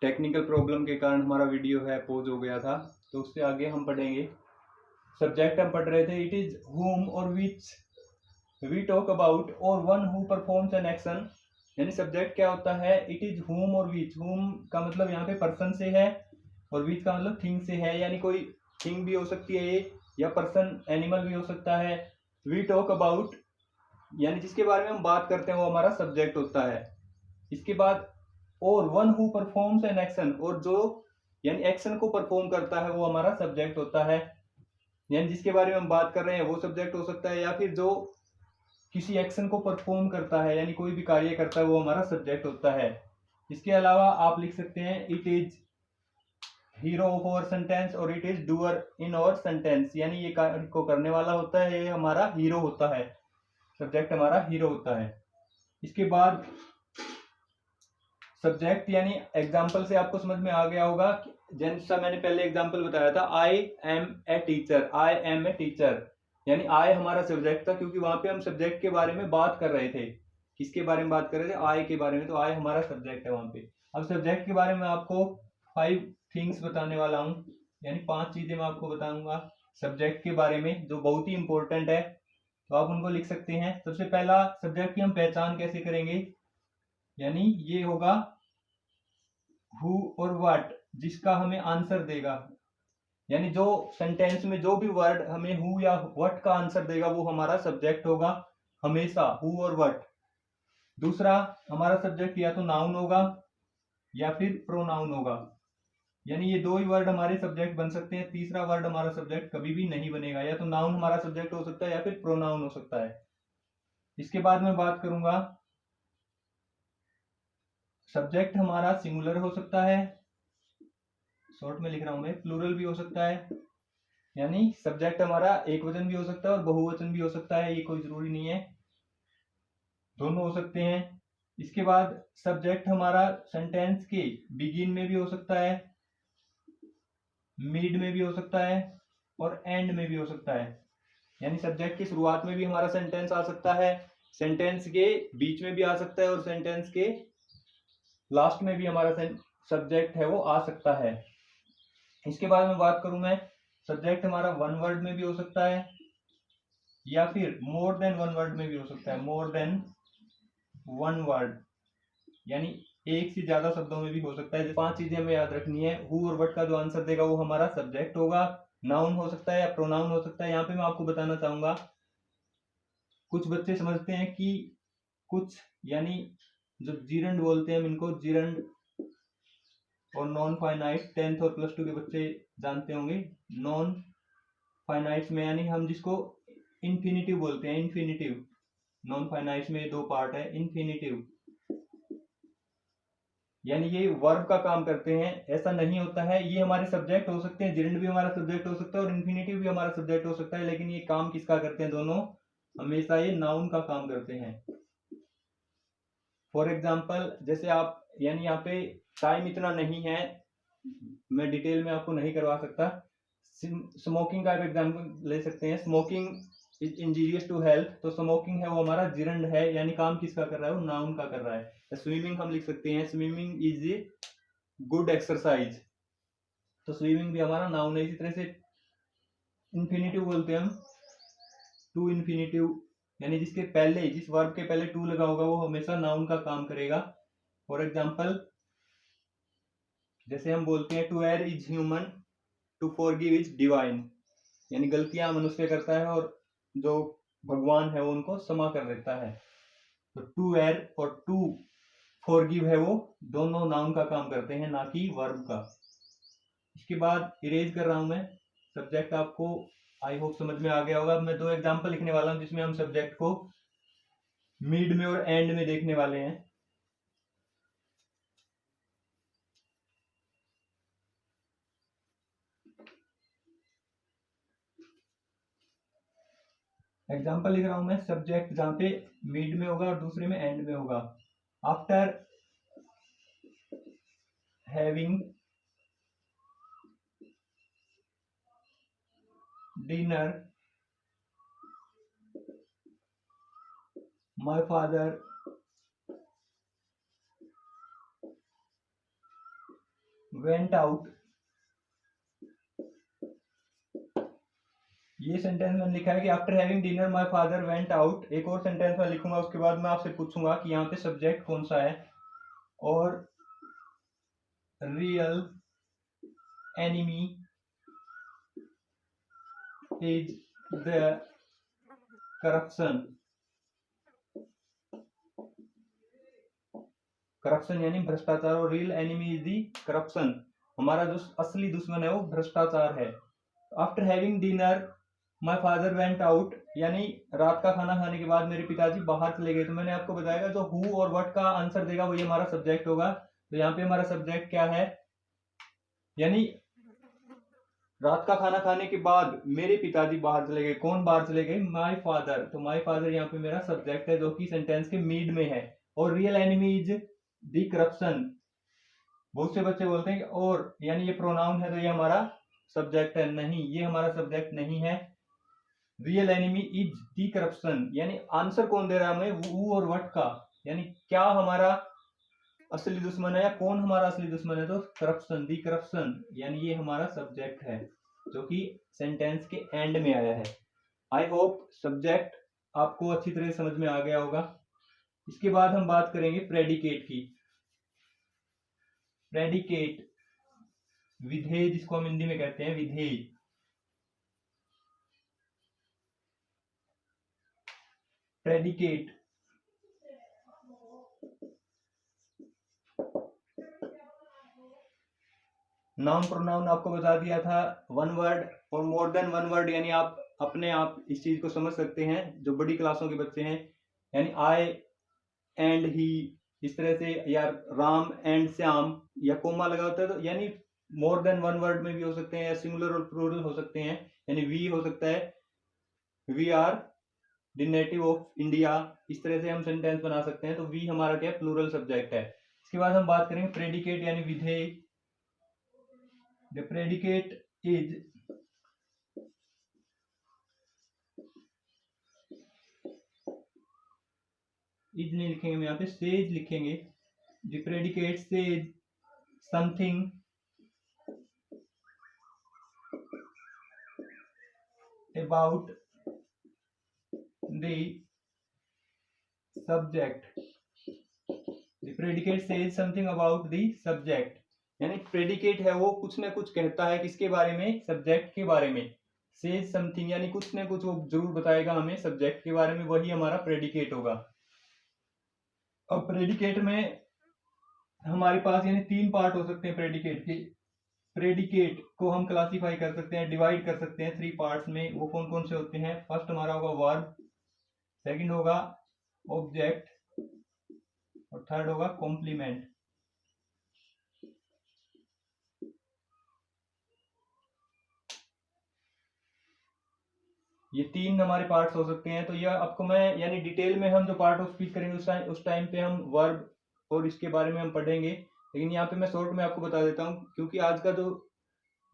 Technical problem के कारण हमारा वीडियो है पॉज हो गया था, तो उससे आगे हम पढ़ेंगे। सब्जेक्ट हम पढ़ रहे थे, इट इज whom और which वी टॉक अबाउट और one who performs an action. यानी सब्जेक्ट क्या होता है, इट इज whom और which। whom का मतलब यहाँ पे पर्सन से है और which का मतलब थिंग से है, यानी कोई थिंग भी हो सकती है ये, या पर्सन एनिमल भी हो सकता है। वी टॉक अबाउट यानी जिसके बारे में हम बात करते हैं वो हमारा सब्जेक्ट होता है। इसके बाद और one who performs an action, और जो यानी एक्शन को परफॉर्म करता है वो हमारा सब्जेक्ट होता है। यानी जिसके बारे में हम बात कर रहे हैं वो सब्जेक्ट हो सकता है, या फिर जो किसी एक्शन को परफॉर्म करता है यानी कोई भी कार्य करता है वो हमारा सब्जेक्ट होता है। इसके अलावा आप लिख सकते हैं it is hero of our sentence और it is doer in our sentence. यानी ये कार्य को करने वाला होता है, ये हमारा हीरो होता है, सब्जेक्ट हमारा हीरो होता है। इसके बाद सब्जेक्ट यानी एग्जाम्पल से आपको समझ में आ गया होगा, जैसा मैंने पहले एग्जाम्पल बताया था, I am a teacher, I am a teacher. यानी आई हमारा सब्जेक्ट था, क्योंकि वहां पे हम सब्जेक्ट के बारे में बात कर रहे थे। किसके बारे में बात कर रहे थे, आई के बारे में, तो आई हमारा सब्जेक्ट है वहां पे। अब सब्जेक्ट के बारे में आपको 5 थिंग्स बताने वाला हूँ, यानी 5 चीजें मैं आपको बताऊंगा सब्जेक्ट के बारे में जो बहुत ही इंपॉर्टेंट है, तो आप उनको लिख सकते हैं। सबसे पहला, सब्जेक्ट की हम पहचान कैसे करेंगे, यानी ये होगा हु और व्हाट, जिसका हमें आंसर देगा। यानी जो सेंटेंस में जो भी वर्ड हमें हु या व्हाट का आंसर देगा वो हमारा सब्जेक्ट होगा हमेशा, हु और व्हाट। दूसरा, हमारा सब्जेक्ट या तो नाउन होगा या फिर प्रोनाउन होगा, यानी ये 2 ही वर्ड हमारे सब्जेक्ट बन सकते हैं। तीसरा वर्ड हमारा सब्जेक्ट कभी भी नहीं बनेगा, या तो नाउन हमारा सब्जेक्ट हो सकता है या फिर प्रोनाउन हो सकता है। इसके बाद मैं बात करूंगा, सब्जेक्ट हमारा सिंगुलर हो सकता है, शॉर्ट में लिख रहा हूं मैं, प्लूरल भी हो सकता है, यानी सब्जेक्ट हमारा एक वचन भी हो सकता है और बहुवचन भी हो सकता है, ये कोई जरूरी नहीं है, दोनों हो सकते हैं। इसके बाद सब्जेक्ट हमारा सेंटेंस के बिगिन में भी हो सकता है, मिड में भी हो सकता है और एंड में भी हो सकता है। यानी सब्जेक्ट की शुरुआत में भी हमारा सेंटेंस आ सकता है, सेंटेंस के बीच में भी आ सकता है और सेंटेंस के लास्ट में भी हमारा सब्जेक्ट है वो आ सकता है। इसके बाद में बात करूं मैं, सब्जेक्ट हमारा 1 वर्ड में भी हो सकता है या फिर मोर देन 1 वर्ड में भी हो सकता है, मोर देन 1 वर्ड, यानी एक से ज्यादा शब्दों में भी हो सकता है। 5 चीजें हमें याद रखनी है। हु और व्हाट का जो आंसर देगा वो हमारा सब्जेक्ट होगा, नाउन हो सकता है या प्रोनाउन हो सकता है। यहाँ पे मैं आपको बताना चाहूंगा, कुछ बच्चे समझते हैं कि कुछ यानी जो जीरंड बोलते हैं हम इनको, जीरंड और नॉन फाइनाइट 10th और +2 के बच्चे जानते होंगे। नॉन फाइनाइट्स में यानी हम जिसको इन्फिनिटिव बोलते हैं, इन्फिनिटिव, नॉन फाइनाइट्स में 2 पार्ट है, इन्फिनिटिव यानी ये वर्ब का काम करते हैं। ऐसा नहीं होता है, ये हमारे सब्जेक्ट हो सकते हैं, जिरंड भी हमारा सब्जेक्ट हो सकता है और इन्फिनिटिव भी हमारा सब्जेक्ट हो सकता है, लेकिन ये काम किसका करते हैं, दोनों हमेशा ये नाउन का काम करते हैं। फॉर एग्जाम्पल, जैसे आप, यानी यहाँ पे टाइम इतना नहीं है, मैं डिटेल में आपको नहीं करवा सकता। स्मोकिंग का एग्जाम्पल ले सकते हैं, smoking is injurious to health, तो स्मोकिंग है वो हमारा जिरंड है, यानी काम किसका कर रहा है, वो नाउन का कर रहा है। स्विमिंग हम लिख सकते हैं, swimming is a good exercise, तो स्विमिंग भी हमारा नाउन है। इसी तरह से इन्फिनिटिव बोलते हैं हम, टू इन्फिनिटिव, यानी जिसके पहले, जिस वर्ब के पहले टू लगा होगा वो हमेशा नाउन का काम करेगा। फॉर एग्जाम्पल, जैसे हम बोलते हैं to err is human, to forgive is divine, यानी गलतियां मनुष्य करता है और जो भगवान है वो उनको क्षमा कर देता है। तो टू एयर और टू फॉरगिव है वो दोनों नाउन का काम करते हैं, ना कि वर्ब का। इसके बाद इरेज कर रहा हूं मैं, सब्जेक्ट आपको आई होप समझ में आ गया होगा। अब मैं 2 एग्जाम्पल लिखने वाला हूं जिसमें हम सब्जेक्ट को मिड में और एंड में देखने वाले हैं। एग्जाम्पल लिख रहा हूं मैं, सब्जेक्ट जहां पे मिड में होगा और दूसरे में एंड में होगा। After having dinner my father went out, ये सेंटेंस मैंने लिखा है कि after having dinner my father went out. एक और सेंटेंस मैं लिखूंगा, उसके बाद मैं आपसे पूछूंगा कि यहाँ पे सब्जेक्ट कौन सा है। और real enemy is the corruption, corruption यानी भ्रष्टाचार, और real enemy is the corruption, हमारा जो असली दुश्मन है वो भ्रष्टाचार है। After having dinner my father went out, यानी रात का खाना खाने के बाद मेरे पिताजी बाहर चले गए। तो मैंने आपको बताया जो हु और व्हाट का आंसर देगा वही हमारा सब्जेक्ट होगा। तो यहाँ पे हमारा सब्जेक्ट क्या है, यानी रात का खाना खाने के बाद मेरे पिताजी बाहर चले गए। कौन बाहर चले गए, माय फादर। तो माय फादर यहाँ पे मेरा सब्जेक्ट है जो कि सेंटेंस के मिड में है। और real enemy is the corruption, बहुत से बच्चे बोलते हैं कि और यानी ये प्रोनाउन है तो ये हमारा सब्जेक्ट है। नहीं, ये हमारा सब्जेक्ट नहीं है। Real enemy is the corruption, यानी आंसर कौन दे रहा है हमें, हु और व्हाट का, यानी क्या हमारा असली दुश्मन है या कौन हमारा असली दुश्मन है, तो करप्शन, दी करप्शन, यानी ये हमारा सब्जेक्ट है जो कि सेंटेंस के एंड में आया है। आई होप सब्जेक्ट आपको अच्छी तरह समझ में आ गया होगा। इसके बाद हम बात करेंगे प्रेडिकेट की। प्रेडिकेट, विधेय जिसको हम हिंदी में कहते हैं विधेय। प्रेडिकेट नाउन प्रोनाउन आपको बता दिया था, वन वर्ड और मोर देन वन वर्ड, यानी आप अपने आप इस चीज को समझ सकते हैं जो बड़ी क्लासों के बच्चे हैं। यानी आई एंड ही, इस तरह से, या राम एंड श्याम, या कोमा लगा होता है तो यानी मोर देन वन वर्ड में भी हो सकते हैं, या सिंगुलर और प्लूरल हो सकते हैं। यानी वी हो सकता है, we are the native of India, इस तरह से हम सेंटेंस बना सकते हैं। तो वी हमारा क्या, प्लूरल सब्जेक्ट है। इसके बाद हम बात करेंगे प्रेडिकेट यानी विधेय। द प्रेडिकेट इज, इज नहीं लिखेंगे हम यहाँ पे, सेज लिखेंगे। The predicate says something about the subject. The predicate says something about the subject, यानी प्रेडिकेट है वो कुछ ना कुछ कहता है किसके बारे में, सब्जेक्ट के बारे में। सेज समथिंग यानी कुछ ना कुछ वो जरूर बताएगा हमें सब्जेक्ट के बारे में, वही हमारा प्रेडिकेट होगा। अब प्रेडिकेट में हमारे पास यानी तीन पार्ट हो सकते हैं प्रेडिकेट के। प्रेडिकेट को हम क्लासीफाई कर सकते हैं, डिवाइड कर सकते हैं थ्री पार्ट्स में। वो कौन कौन से होते हैं, फर्स्ट हमारा होगा वर्ब, सेकंड होगा ऑब्जेक्ट, और थर्ड होगा कॉम्प्लीमेंट। ये तीन हमारे पार्ट्स हो सकते हैं। तो ये आपको मैं यानी डिटेल में हम जो पार्ट ऑफ स्पीच करेंगे उस टाइम पे हम वर्ब और इसके बारे में हम पढ़ेंगे। लेकिन यहाँ पे मैं शॉर्ट में आपको बता देता हूँ, क्योंकि आज का जो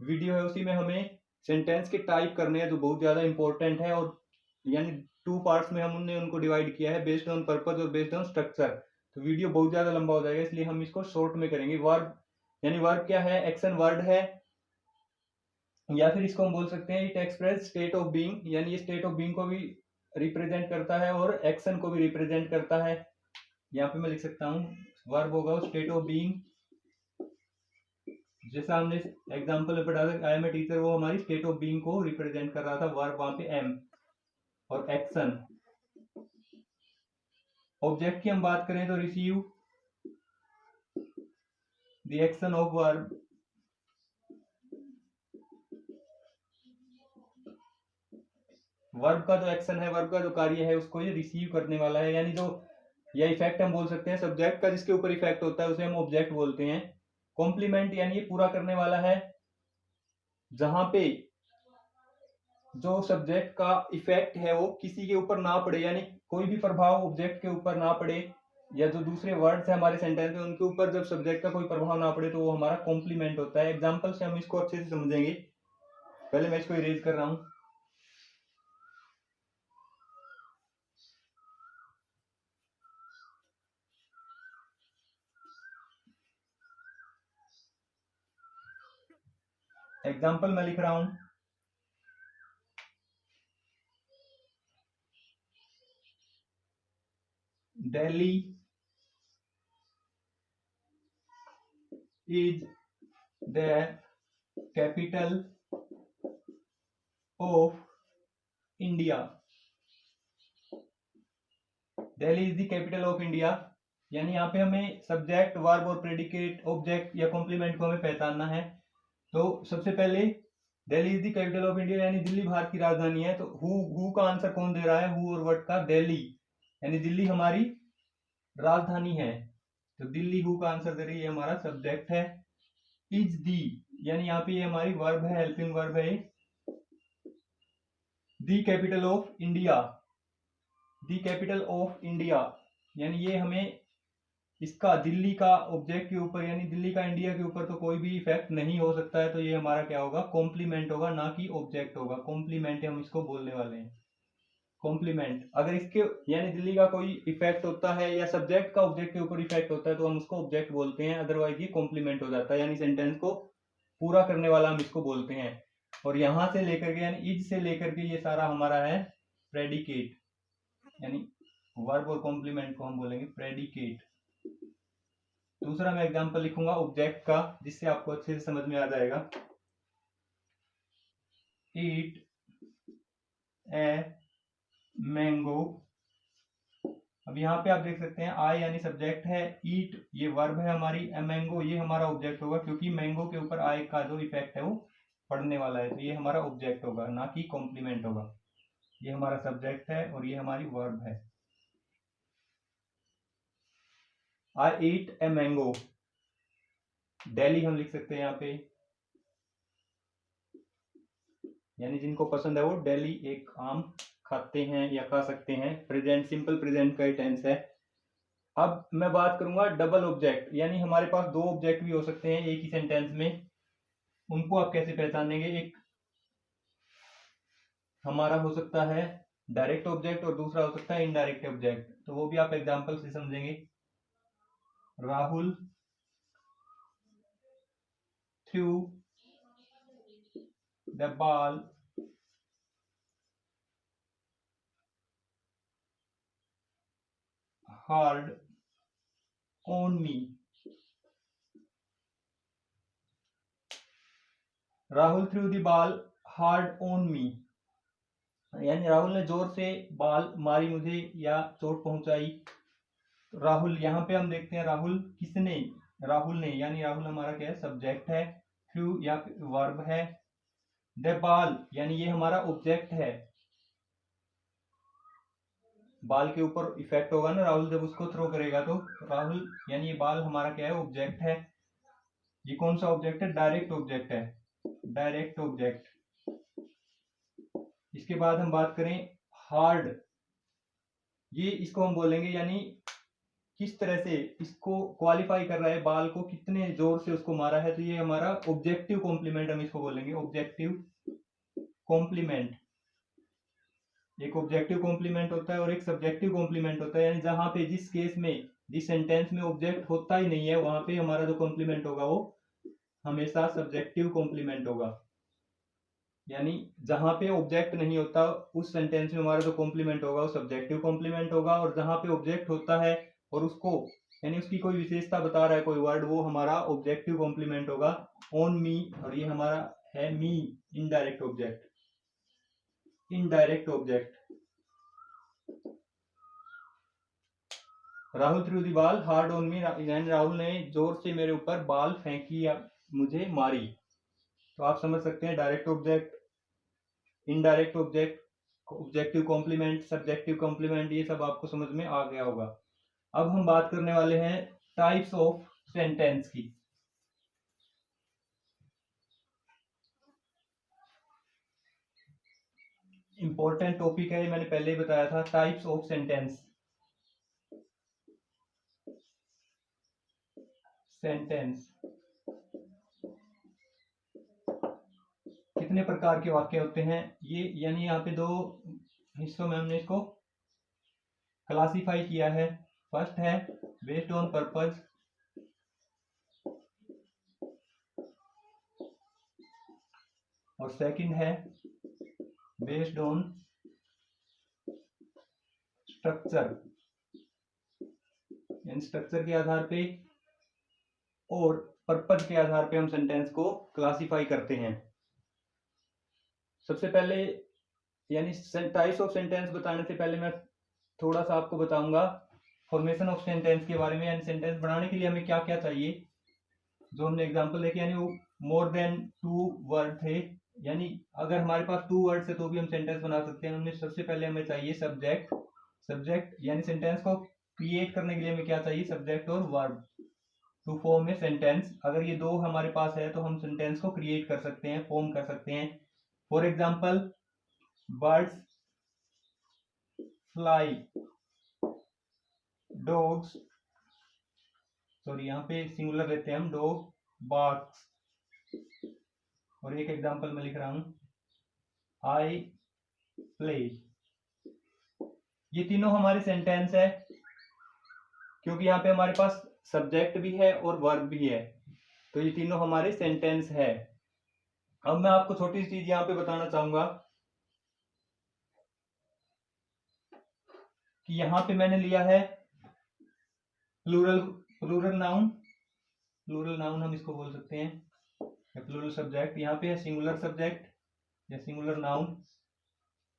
वीडियो है उसी में हमें सेंटेंस के टाइप करने हैं जो बहुत ज़्यादा इंपॉर्टेंट है। और यानी टू पार्ट्स में हमने उनको डिवाइड किया है, बेस्ड ऑन पर्पज और बेस्ड ऑन स्ट्रक्चर। तो वीडियो बहुत ज़्यादा लंबा हो जाएगा, इसलिए हम इसको शॉर्ट में करेंगे। वर्ब यानी वर्ब क्या है, एक्शन वर्ड है, या फिर इसको हम बोल सकते हैं it express state of being, यानी ये स्टेट ऑफ बीइंग को भी रिप्रेजेंट करता है और एक्शन को भी रिप्रेजेंट करता है। यहाँ पे मैं लिख सकता हूँ वर्ब होगा स्टेट ऑफ बीइंग, जैसा हमने एग्जांपल में पढ़ा था आई एम ए टीचर, वो हमारी स्टेट ऑफ बीइंग को रिप्रेजेंट कर रहा था, वर्ब वहां पे एम। और एक्शन, ऑब्जेक्ट की हम बात करें तो receive the action of verb, verb का जो एक्शन है, वर्ब का जो कार्य है उसको ये रिसीव करने वाला है, यानी जो या इफेक्ट हम बोल सकते हैं सब्जेक्ट का जिसके ऊपर इफेक्ट होता है उसे हम ऑब्जेक्ट बोलते हैं। कॉम्प्लीमेंट यानी ये पूरा करने वाला है, जहां पे जो सब्जेक्ट का इफेक्ट है वो किसी के ऊपर ना पड़े, यानी कोई भी प्रभाव ऑब्जेक्ट के ऊपर ना पड़े, या जो दूसरे वर्ड्स है हमारे सेंटेंस में उनके ऊपर जब सब्जेक्ट का कोई प्रभाव ना पड़े तो वो हमारा कॉम्प्लीमेंट होता है। एग्जाम्पल से हम इसको अच्छे से समझेंगे। पहले मैं इसको इरेज कर रहा हूं। एग्जाम्पल मैं लिख रहा हूं, Delhi is the capital of India. Delhi is the capital of India, यानी यहाँ पे हमें सब्जेक्ट, वर्ब और प्रेडिकेट, ऑब्जेक्ट या कॉम्प्लीमेंट को हमें पहचानना है। तो सबसे पहले Delhi is the capital of India यानी दिल्ली भारत की राजधानी है। तो हु का आंसर कौन दे रहा है, हु और व्हाट का, दिल्ली, यानी दिल्ली हमारी राजधानी है। तो दिल्ली हु का आंसर दे रही है, हमारा सब्जेक्ट है। इज दी यानी यहाँ पे ये हमारी वर्ब है, हेल्पिंग वर्ब है। The capital of India, the capital of India यानी ये हमें इसका दिल्ली का ऑब्जेक्ट के ऊपर यानी दिल्ली का इंडिया के ऊपर तो कोई भी इफेक्ट नहीं हो सकता है। तो ये हमारा क्या होगा, कॉम्प्लीमेंट होगा, ना कि ऑब्जेक्ट होगा। कॉम्प्लीमेंट हम इसको बोलने वाले हैं, कॉम्प्लीमेंट। अगर इसके यानी दिल्ली का कोई इफेक्ट होता है या सब्जेक्ट का ऑब्जेक्ट के ऊपर इफेक्ट होता है तो हम उसको ऑब्जेक्ट बोलते हैं, अदरवाइज ये कॉम्प्लीमेंट हो जाता है, यानी सेंटेंस को पूरा करने वाला हम इसको बोलते हैं। और यहां से लेकर के यानी इज से लेकर के ये सारा हमारा है प्रेडिकेट, यानी वर्ब और कॉम्प्लीमेंट को हम बोलेंगे प्रेडिकेट। दूसरा मैं एग्जांपल लिखूंगा ऑब्जेक्ट का, जिससे आपको अच्छे से समझ में आ जाएगा। ईट ए मैंगो। अब यहाँ पे आप देख सकते हैं आई यानी सब्जेक्ट है, ईट ये वर्ब है हमारी, ए मैंगो ये हमारा ऑब्जेक्ट होगा, क्योंकि मैंगो के ऊपर आई का जो इफेक्ट है वो पड़ने वाला है। तो ये हमारा ऑब्जेक्ट होगा, ना कि कॉम्प्लीमेंट होगा। ये हमारा सब्जेक्ट है और ये हमारी वर्ब है। आई ईट ए मैंगो, दिल्ली हम लिख सकते हैं यहाँ पे, यानी जिनको पसंद है वो दिल्ली एक आम खाते हैं या खा सकते हैं। प्रेजेंट, सिंपल प्रेजेंट का ही टेंस है। अब मैं बात करूंगा डबल ऑब्जेक्ट, यानी हमारे पास दो ऑब्जेक्ट भी हो सकते हैं एक ही सेंटेंस में। उनको आप कैसे पहचानेंगे, एक हमारा हो सकता है डायरेक्ट ऑब्जेक्ट और दूसरा हो सकता है इनडायरेक्ट ऑब्जेक्ट। तो वो भी आप एग्जांपल से समझेंगे। Rahul through the ball hard on me. Rahul through the ball hard on me, यानी राहुल ने जोर से बॉल मारी मुझे या चोट पहुंचाई। राहुल यहाँ पे हम देखते हैं राहुल किसने, राहुल ने, यानी राहुल हमारा क्या है, सब्जेक्ट है। थ्रू या वर्ब है। द बॉल यानी ये हमारा ऑब्जेक्ट है, बाल के ऊपर इफेक्ट होगा ना राहुल जब उसको थ्रो करेगा। तो राहुल यानी ये बाल हमारा क्या है, ऑब्जेक्ट है। ये कौन सा ऑब्जेक्ट है, डायरेक्ट ऑब्जेक्ट है, डायरेक्ट ऑब्जेक्ट। इसके बाद हम बात करें हार्ड, ये इसको हम बोलेंगे यानी किस तरह से इसको क्वालिफाई कर रहा है, बाल को कितने जोर से उसको मारा है। तो ये हमारा ऑब्जेक्टिव कॉम्प्लीमेंट हम इसको बोलेंगे, ऑब्जेक्टिव कॉम्प्लीमेंट। एक ऑब्जेक्टिव कॉम्प्लीमेंट होता है और एक सब्जेक्टिव कॉम्प्लीमेंट होता है, यानी जहां पे जिस केस में जिस सेंटेंस में ऑब्जेक्ट होता ही नहीं है वहां पे हमारा जो कॉम्प्लीमेंट होगा वो हमेशा सब्जेक्टिव कॉम्प्लीमेंट होगा। यानी जहां पे ऑब्जेक्ट नहीं होता उस सेंटेंस में हमारा जो कॉम्प्लीमेंट होगा वो सब्जेक्टिव कॉम्प्लीमेंट होगा, और जहां पे ऑब्जेक्ट होता है और उसको यानी उसकी कोई विशेषता बता रहा है कोई वर्ड, वो हमारा ऑब्जेक्टिव कॉम्प्लीमेंट होगा। ऑन मी, और ये हमारा है me, indirect object, indirect object. Rahul threw the ball hard on me, यानी राहुल ने जोर से मेरे ऊपर बॉल फेंकी या मुझे मारी। तो आप समझ सकते हैं direct object, indirect object, objective complement, subjective complement, ये सब आपको समझ में आ गया होगा। अब हम बात करने वाले हैं टाइप्स ऑफ सेंटेंस की। इंपॉर्टेंट टॉपिक है, मैंने पहले ही बताया था, टाइप्स ऑफ सेंटेंस। सेंटेंस कितने प्रकार के वाक्य होते हैं ये, यानी यहाँ पे दो हिस्सों में हमने इसको क्लासिफाई किया है। फर्स्ट है बेस्ड ऑन पर्पज, और सेकंड है बेस्ड ऑन स्ट्रक्चर, यानी स्ट्रक्चर के आधार पे और पर्पज के आधार पे हम सेंटेंस को क्लासिफाई करते हैं। सबसे पहले यानी टाइप्स ऑफ सेंटेंस बताने से पहले मैं थोड़ा सा आपको बताऊंगा फॉर्मेशन ऑफ सेंटेंस के बारे में, यानी सेंटेंस बनाने के लिए हमें क्या क्या चाहिए। जो हमने एग्जांपल देखे, यानी वो मोर देन 2 वर्ड थे, यानी अगर हमारे पास 2 वर्ड है तो भी हम सेंटेंस बना सकते हैं। हमने सबसे पहले हमें चाहिए सब्जेक्ट, सब्जेक्ट यानी सेंटेंस को क्रिएट करने के लिए हमें क्या चाहिए, सब्जेक्ट और verb to form a sentence. अगर ये दो हमारे पास है तो हम सेंटेंस को क्रिएट कर सकते हैं, फॉर्म कर सकते हैं। For example birds fly, dogs, sorry यहाँ पे सिंगुलर लेते हैं हम, डॉग बार्क्स। और एक एग्जांपल मैं लिख रहा हूं आई प्ले। ये तीनों हमारे सेंटेंस है क्योंकि यहाँ पे हमारे पास सब्जेक्ट भी है और वर्ब भी है, तो ये तीनों हमारे सेंटेंस है। अब मैं आपको छोटी सी चीज यहाँ पे बताना चाहूंगा कि यहाँ पे मैंने लिया है प्लूरल, प्लूरल नाउन हम इसको बोल सकते हैं, या प्लूरल सब्जेक्ट। यहाँ पे है सिंगुलर सब्जेक्ट या सिंगुलर नाउन,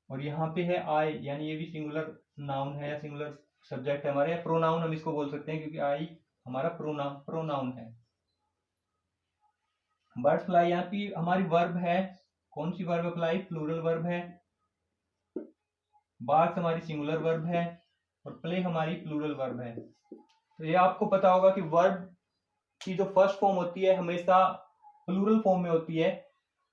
और यहाँ पे है आई, यानी ये भी सिंगुलर नाउन है या सिंगुलर सब्जेक्ट है हमारे, या प्रोनाउन हम इसको बोल सकते हैं क्योंकि आई हमारा प्रोनाउन है। बर्ड फ्लाई यहाँ पे हमारी वर्ब है, कौन सी वर्ब अप्लाई, प्लूरल वर्ब है। बार्क्स हमारी सिंगुलर वर्ब है और प्ले हमारी प्लूरल वर्ब है। तो ये आपको पता होगा कि वर्ब की जो फर्स्ट फॉर्म होती है हमेशा प्लूरल फॉर्म में होती है,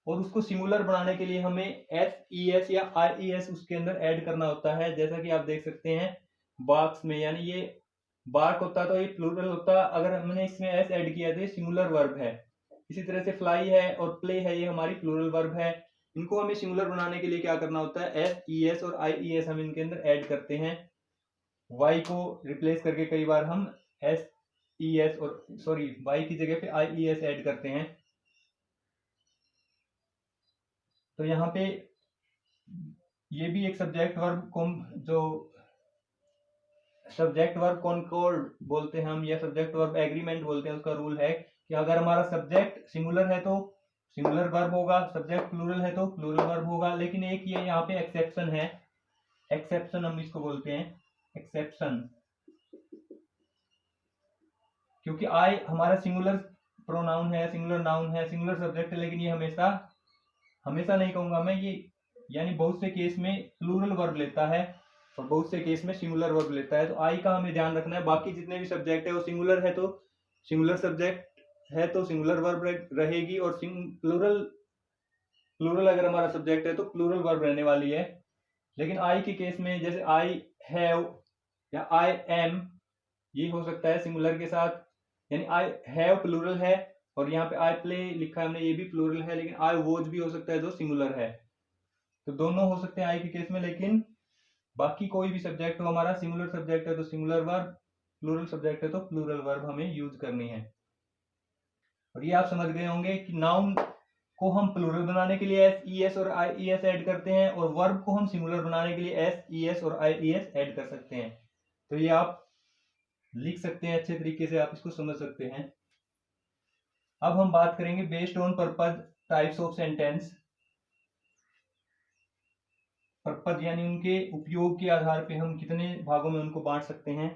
और उसको सिंगुलर बनाने के लिए हमें एस या IES उसके अंदर ऐड करना होता है। जैसा कि आप देख सकते हैं बार्क्स में, यानी ये बार्क होता तो ये प्लूरल होता, अगर हमने इसमें एस ऐड किया तो ये सिंगुलर वर्ब है। इसी तरह से फ्लाई है और प्ले है, ये हमारी प्लूरल वर्ब है। इनको हमें सिंगुलर बनाने के लिए क्या करना होता है, SES और IES हम इनके अंदर ऐड करते हैं। वाई को रिप्लेस करके कई बार हम SES और सॉरी वाई की जगह पे IES ऐड करते हैं। तो यहाँ पे ये भी एक सब्जेक्ट वर्ब जो सब्जेक्ट वर्ब कॉनकॉर्ड बोलते हैं हम, या सब्जेक्ट वर्ब एग्रीमेंट बोलते हैं, उसका रूल है कि अगर हमारा सब्जेक्ट सिंगुलर है तो सिंगुलर वर्ब होगा, सब्जेक्ट प्लूरल है तो प्लूरल वर्ब होगा। लेकिन एक ये यहाँ पे एक्सेप्शन है, एक्सेप्शन हम इसको बोलते हैं, एक्सेप्शन, क्योंकि आई हमारा सिंगुलर प्रोनाउन है, सिंगुलर नाउन है, सिंगुलर सब्जेक्ट है, लेकिन ये हमेशा हमेशा नहीं कहूंगा मैं, ये यानी बहुत से केस में प्लूरल वर्ब लेता है और बहुत से केस में सिंगुलर वर्ब लेता है। तो आई का हमें ध्यान रखना है। बाकी जितने भी सब्जेक्ट है वो सिंगुलर है तो सिंगुलर सब्जेक्ट है तो सिंगुलर वर्ब रहेगी, और प्लूरल प्लूरल अगर हमारा सब्जेक्ट है तो प्लूरल वर्ब रहने वाली है। लेकिन आई के केस में जैसे आई हैव या आई एम, ये हो सकता है सिंगुलर के साथ, यानी आई हैव प्लूरल है और यहाँ पे आई प्ले लिखा है हमने, ये भी प्लूरल है, लेकिन आई वॉज भी हो सकता है जो सिंगुलर है। तो दोनों हो सकते हैं आई के केस में, लेकिन बाकी कोई भी सब्जेक्ट हो हमारा, सिंगुलर सब्जेक्ट है तो सिंगुलर वर्ब, प्लूरल सब्जेक्ट है तो प्लूरल वर्ब हमें यूज करनी है। और ये आप समझ गए होंगे कि नाउन को हम प्लूरल बनाने के लिए SES और IES ऐड करते हैं, और वर्ब को हम सिंगुलर बनाने के लिए SES और IES ऐड कर सकते हैं। तो ये आप लिख सकते हैं, अच्छे तरीके से आप इसको समझ सकते हैं। अब हम बात करेंगे based on purpose types of sentence. Purpose यानी उनके उपयोग के आधार पे हम कितने भागों में उनको बांट सकते हैं।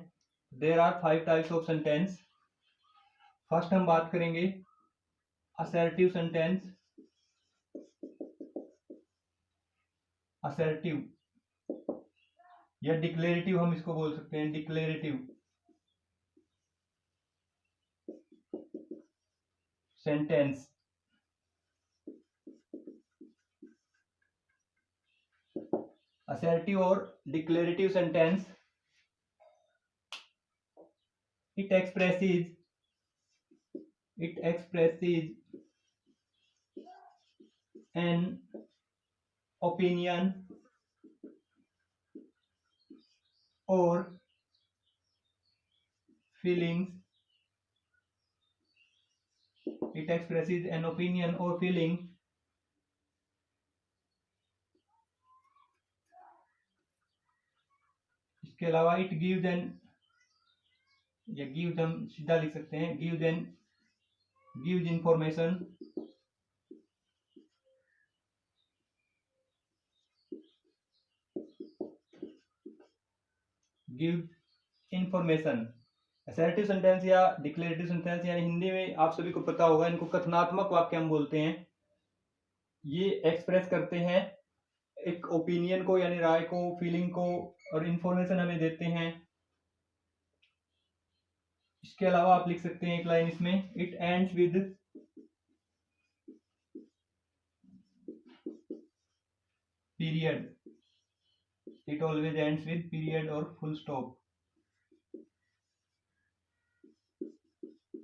There are 5 types of sentence. First हम बात करेंगे असर्टिव सेंटेंस। असर्टिव या डिक्लेरेटिव हम इसको बोल सकते हैं, डिक्लेरेटिव सेंटेंस। असर्टिव और declarative sentence, it expresses an opinion or feelings. It expresses an opinion or feeling इसके अलावा इट गिव्स एन, या गिव्स हम सीधा लिख सकते हैं, gives an, gives information, give information. Assertive sentence या डिक्लेरेटिव सेंटेंस, यानी हिंदी में आप सभी को पता होगा, इनको कथनात्मक वाक्य हम बोलते हैं। ये एक्सप्रेस करते हैं एक ओपिनियन को, यानी राय को, फीलिंग को, और इंफॉर्मेशन हमें देते हैं। इसके अलावा आप लिख सकते हैं एक लाइन इसमें, it ends with period, it always ends with period और फुल स्टॉप,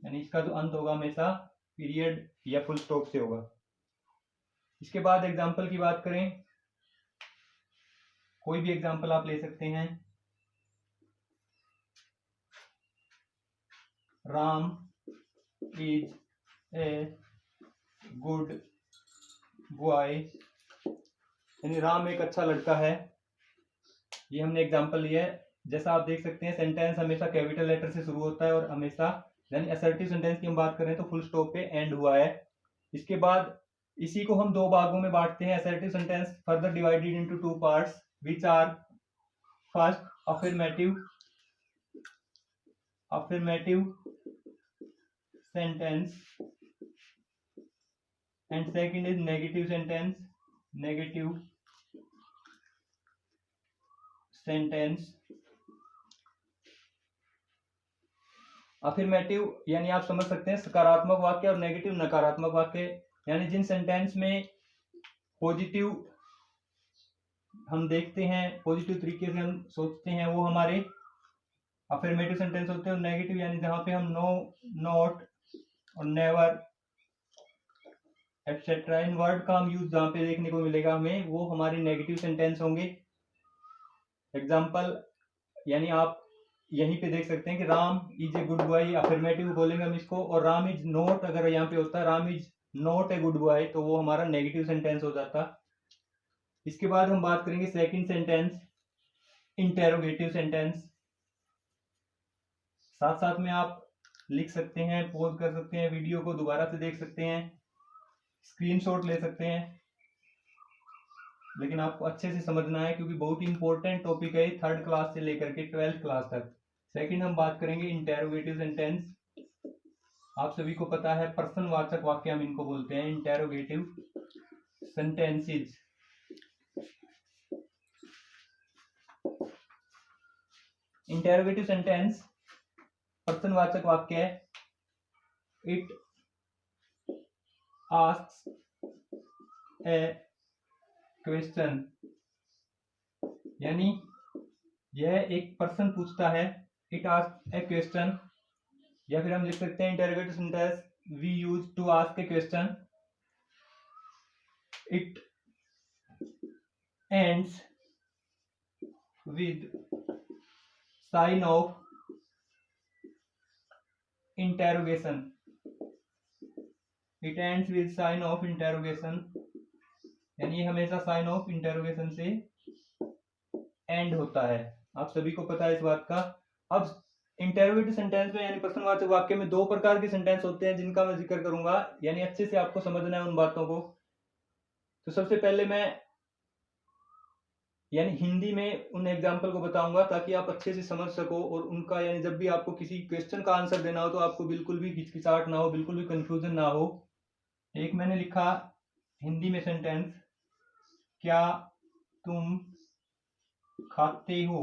यानी इसका जो अंत होगा हमेशा पीरियड या फुल स्टॉप से होगा। इसके बाद एग्जाम्पल की बात करें, कोई भी एग्जाम्पल आप ले सकते हैं। Ram is a good boy, यानी राम एक अच्छा लड़का है। ये हमने एग्जाम्पल लिया है। जैसा आप देख सकते हैं सेंटेंस हमेशा कैपिटल लेटर से शुरू होता है और हमेशा, यानी असर्टिव सेंटेंस की हम बात करें तो फुल स्टॉप पे एंड हुआ है। इसके बाद इसी को हम दो भागों में बांटते हैं। Assertive sentence further divided into two parts which are first affirmative sentence and second is negative sentence। Affirmative यानी आप समझ सकते हैं सकारात्मक वाक्य, और नेगेटिव नकारात्मक वाक्य, यानी जिन सेंटेंस में पॉजिटिव हम देखते हैं, पॉजिटिव तरीके से हम सोचते हैं, वो हमारे अफर्मेटिव सेंटेंस होते हैं। और नेगेटिव यानी जहां पे हम नो, नॉट और नेवर एटसेट्रा इन वर्ड का हम यूज जहां पे देखने को मिलेगा हमें, वो हमारे नेगेटिव सेंटेंस होंगे। एग्जाम्पल यानी आप यहीं पे देख सकते हैं कि Ram is a good boy, affirmative बोलेंगे हम इसको, और राम इज नॉट, अगर यहाँ पे होता है Ram is not a good boy, तो वो हमारा नेगेटिव सेंटेंस हो जाता। इसके बाद हम बात करेंगे सेकंड सेंटेंस, इंटेरोगेटिव सेंटेंस। साथ साथ में आप लिख सकते हैं, पॉज कर सकते हैं, वीडियो को दोबारा से देख सकते हैं, स्क्रीनशॉट ले सकते हैं, लेकिन आपको अच्छे से समझना है क्योंकि बहुत ही इंपॉर्टेंट टॉपिक है, 3rd क्लास से लेकर के 12th क्लास तक। सेकंड हम बात करेंगे इंटेरोगेटिव सेंटेंस। आप सभी को पता है प्रश्नवाचक वाक्य हम इनको बोलते हैं, इंटेरोगेटिव सेंटेंसेस। इंटेरोगेटिव सेंटेंस प्रश्नवाचक वाक्य है। इट आस्क्स ए क्वेश्चन, यानी यह एक प्रश्न पूछता है, इट आस्क्स ए क्वेश्चन। या फिर हम लिख सकते हैं interrogative sentence we use to ask a question. It ends with sign of interrogation, it ends with sign of interrogation, यानी ये हमेशा साइन ऑफ इंटेरोगेशन से एंड होता है। आप सभी को पता है इस बात का। अब इंटेरोगेटिव सेंटेंस में यानी प्रश्नवाचक वाक्य में दो प्रकार के सेंटेंस होते हैं जिनका मैं जिक्र करूंगा, यानी अच्छे से आपको समझना है उन बातों को। तो सबसे पहले मैं यानी हिंदी में उन एग्जाम्पल को बताऊंगा ताकि आप अच्छे से समझ सको, और उनका यानी जब भी आपको किसी क्वेश्चन का आंसर देना हो तो आपको बिल्कुल भी हिचकिचाहट ना हो, बिल्कुल भी कंफ्यूजन ना हो। एक मैंने लिखा हिंदी में सेंटेंस, क्या तुम खाते हो,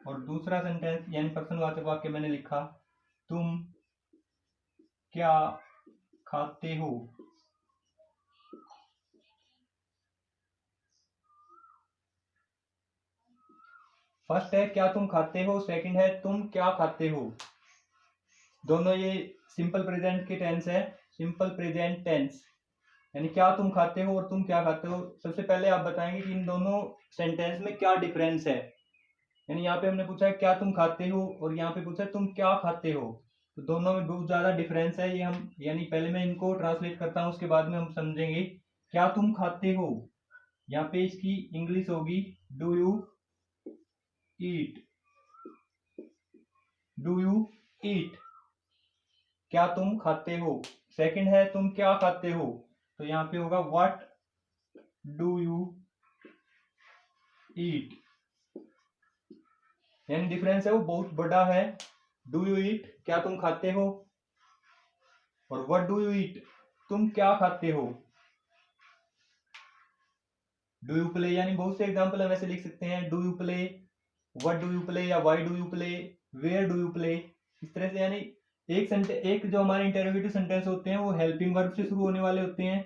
और दूसरा सेंटेंस यानी प्रश्नवाचक वाक्य मैंने लिखा, तुम क्या खाते हो। फर्स्ट है क्या तुम खाते हो, सेकंड है तुम क्या खाते हो। दोनों ये सिंपल प्रेजेंट के टेंस है, सिंपल प्रेजेंट टेंस, यानी क्या तुम खाते हो और तुम क्या खाते हो। सबसे पहले आप बताएंगे कि इन दोनों सेंटेंस में क्या डिफरेंस है। यानी यहाँ पे हमने पूछा है क्या तुम खाते हो, और यहाँ पे पूछा है तुम क्या खाते हो, तो दोनों में बहुत ज्यादा डिफरेंस है। ये हम यानी पहले मैं इनको ट्रांसलेट करता हूँ, उसके बाद में हम समझेंगे। क्या तुम खाते हो, यहाँ पे इसकी इंग्लिश होगी do you eat, do you eat, क्या तुम खाते हो। सेकंड है तुम क्या खाते हो, तो यहाँ पे होगा व्हाट डू यू ईट, यानी डिफरेंस है वो बहुत बड़ा है। डू यू ईट क्या तुम खाते हो, और व्हाट डू यू ईट तुम क्या खाते हो। डू यू प्ले, यानी बहुत से एग्जांपल हम ऐसे लिख सकते हैं, do you play, what do you play, या why do you play, where do you play. इस तरह से यानी एक जो हमारे इंटरोगेटिव सेंटेंस होते हैं वो हेल्पिंग वर्ब से शुरू होने वाले होते हैं,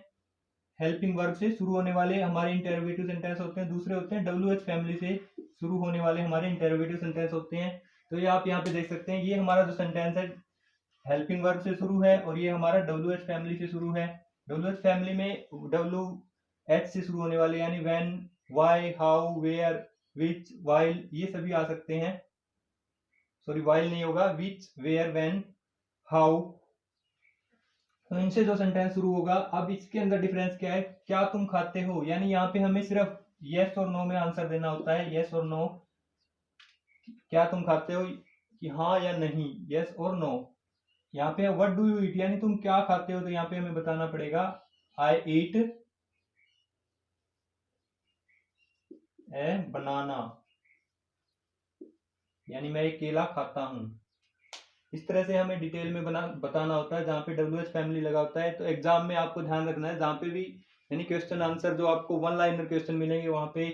हेल्पिंग वर्ब से शुरू होने वाले हमारे इंटरोगेटिव सेंटेंस होते हैं। दूसरे होते हैं WH फैमिली से शुरू होने वाले हमारे इंटरोगेटिव सेंटेंस होते हैं। तो ये आप यहाँ पे देख सकते हैं, ये हमारा जो सेंटेंस है हेल्पिंग वर्ब से शुरू है, और ये हमारा WH फैमिली से शुरू है। WH फैमिली में WH से शुरू होने वाले यानी when, why, how, where, which, while, ये सभी आ सकते हैं। सॉरी, व्हाइल नहीं होगा, विच, वेयर, व्हेन, हाउ, तो इनसे जो सेंटेंस शुरू होगा। अब इसके अंदर डिफरेंस क्या है, क्या तुम खाते हो, यानी यहाँ पे हमें सिर्फ यस और नो में आंसर देना होता है, यस और नो। क्या तुम खाते हो, कि हाँ या नहीं, यस और नो। यहाँ पे व्हाट डू यू ईट, यानी तुम क्या खाते हो, तो यहाँ पे हमें बताना पड़ेगा आई ईट ए बनाना, यानी मैं एक केला खाता हूँ। इस तरह से हमें डिटेल में बताना होता है जहाँ पे WH फैमिली लगा होता है। तो एग्जाम में आपको ध्यान रखना है, जहाँ पे भी यानी क्वेश्चन आंसर जो आपको वन लाइनर क्वेश्चन मिलेंगे वहां पे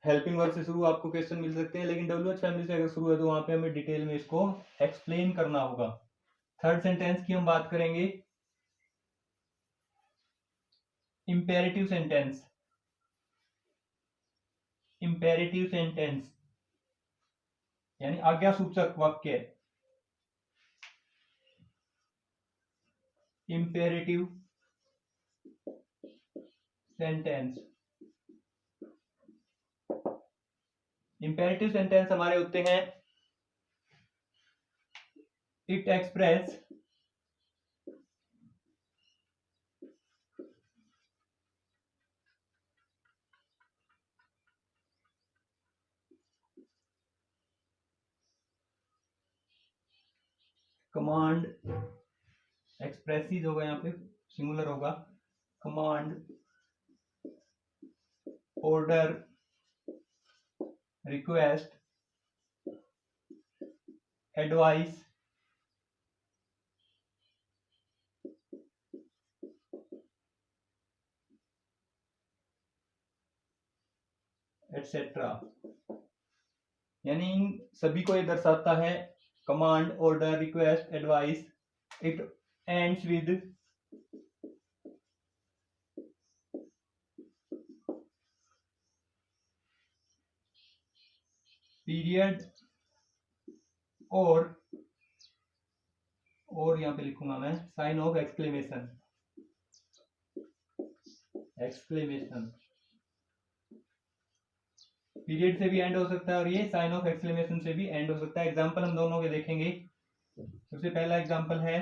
हेल्पिंग वर्ब से शुरू आपको क्वेश्चन मिल सकते हैं, लेकिन WH फैमिली से अगर शुरू है तो वहां पे हमें डिटेल में इसको एक्सप्लेन करना होगा। थर्ड सेंटेंस की हम बात करेंगे, इंपेरेटिव सेंटेंस। इंपेरेटिव सेंटेंस यानी आज्ञा सूचक वाक्य। इंपेरेटिव सेंटेंस, इंपेरेटिव सेंटेंस हमारे होते हैं इट एक्सप्रेस कमांड, एक्सप्रेसिज होगा यहाँ पे सिंगुलर होगा, command, order, request, advice, etcetera, यानी इन सभी को ये दर्शाता है, command, order, request, advice. It ends with period और यहाँ पे लिखूंगा मैं sign of exclamation, exclamation. Period से भी एंड हो सकता है और ये साइन ऑफ एक्सक्लेमेशन से भी एंड हो सकता है। एग्जांपल हम दोनों के देखेंगे। सबसे पहला एग्जांपल है,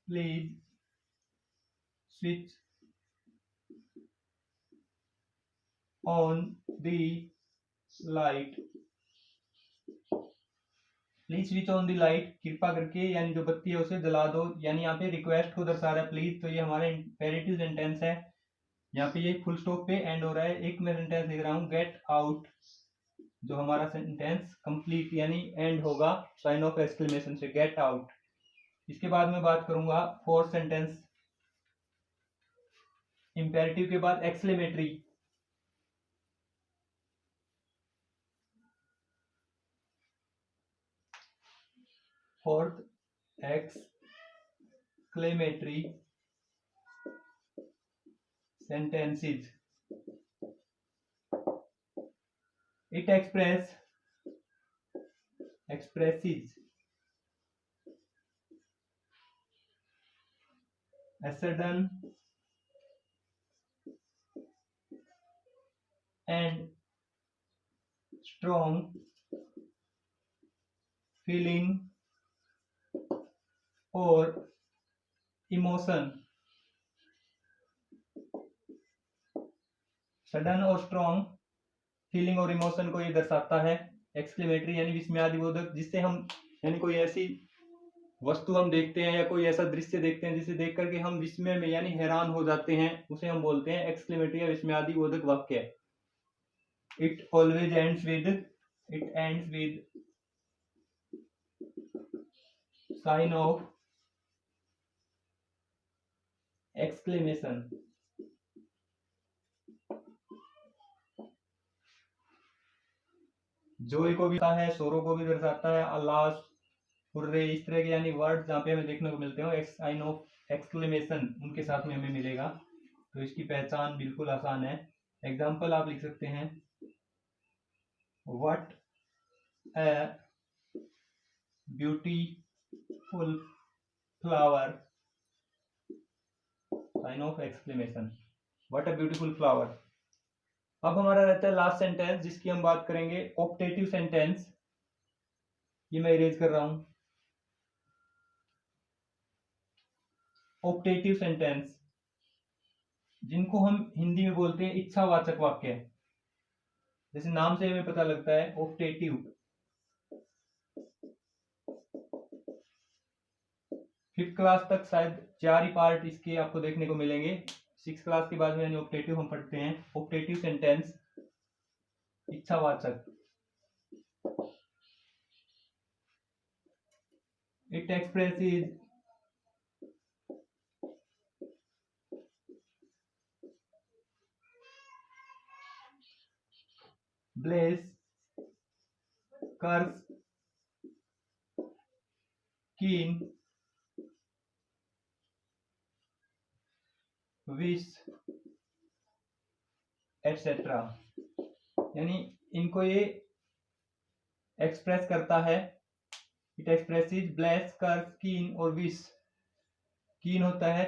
please switch on the light, please switch on the light, कृपा करके यानी जो बत्ती है उसे जला दो, यानी यहाँ पे रिक्वेस्ट को दर्शा रहा है प्लीज, तो ये हमारा इंपेरेटिव सेंटेंस है। यहाँ पे ये फुल स्टॉप पे एंड हो रहा है। एक मैं सेंटेंस लिख रहा हूँ, गेट आउट, जो हमारा सेंटेंस कंप्लीट यानी एंड होगा साइन ऑफ एक्सक्लेमेशन से, गेट आउट। इसके बाद मैं बात करूंगा फोर्थ सेंटेंस, इंपेरेटिव के बाद exclamatory. Fourth, exclamatory sentences, it expresses a sudden and strong feeling or emotion sudden और स्ट्रॉन्ग फीलिंग और इमोशन को ये दर्शाता है। एक्सक्लेमेटरी यानी विस्मयादिबोधक, जिससे हम यानी कोई ऐसी वस्तु हम देखते हैं या कोई ऐसा दृश्य देखते हैं जिसे देख करके हम विस्मय में यानी हैरान हो जाते हैं, उसे हम बोलते हैं एक्सक्लेमेटरी या विस्मयादिबोधक वाक्य। It always ends with sign of exclamation. Joy को भी है, सोरो को भी दर्शाता है, अल्लाह, हुर्रे, इस तरह के यानी वर्ड जहाँ पे हमें देखने को मिलते हो साइन ऑफ एक्सक्लेमेशन उनके साथ में हमें मिलेगा। तो इसकी पहचान बिल्कुल आसान है। एग्जाम्पल आप लिख सकते हैं, what a beautiful flower, sign of exclamation, what a beautiful flower. अब हमारा रहता है लास्ट सेंटेंस जिसकी हम बात करेंगे, ऑप्टेटिव सेंटेंस। ये मैं इरेज कर रहा हूं। ऑप्टेटिव सेंटेंस जिनको हम हिंदी में बोलते हैं इच्छावाचक वाक्य, जैसे नाम से हमें पता लगता है ऑप्टेटिव। फिफ्थ क्लास तक शायद 4 ही पार्ट इसके आपको देखने को मिलेंगे। 6th क्लास के बाद में यानी ऑप्टेटिव हम पढ़ते हैं। ऑप्टेटिव सेंटेंस इच्छावाचक। It expresses bless, curse, keen, wish, etcetera. यानी इनको ये एक्सप्रेस करता है। इट एक्सप्रेसेस ब्लेस, कर्स, कीन और विश। कीन होता है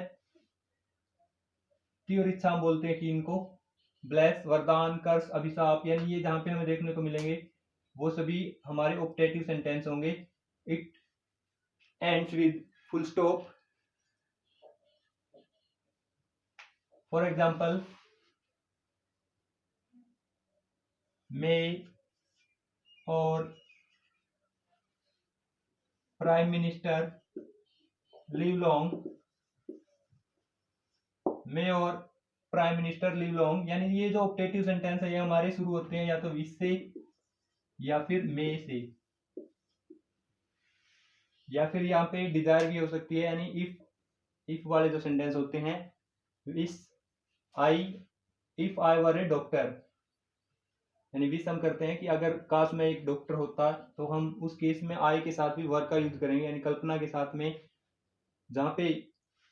तीव्र इच्छा, हम बोलते हैं कीन को। ब्लेस वरदान, कर्स अभिशाप, यानी ये जहां पे हमें देखने को मिलेंगे वो सभी हमारे ऑप्टेटिव सेंटेंस होंगे। It ends with full stop. For example, may our prime minister live long. May our prime minister live long, यानी ये जो ऑप्टेटिव सेंटेंस है ये हमारे शुरू होते हैं या तो विश से या फिर मे से, या फिर यहाँ पे डिजायर भी हो सकती है। यानी इफ वाले जो सेंटेंस होते हैं, wish I if I were A doctor, यानी विश हम करते हैं कि अगर काश मैं एक डॉक्टर होता, तो हम उस केस में आई के साथ भी वर्क का यूज करेंगे, यानी कल्पना के साथ में। जहाँ पे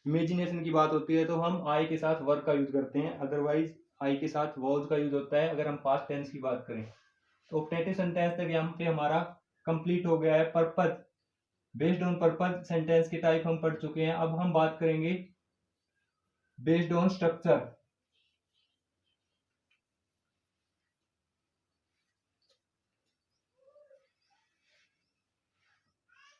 इमेजिनेशन की बात होती है तो हम आई के साथ वर्क का यूज करते हैं, अदरवाइज आई के साथ वॉज का यूज होता है अगर हम पास्ट टेंस की बात करें। तो ऑप्टेटिव सेंटेंस तक यहाँ पे हमारा कंप्लीट हो गया है। Purpose, based on purpose sentence के टाइप हम पढ़ चुके हैं। अब हम बात करेंगे बेस्ड ऑन स्ट्रक्चर।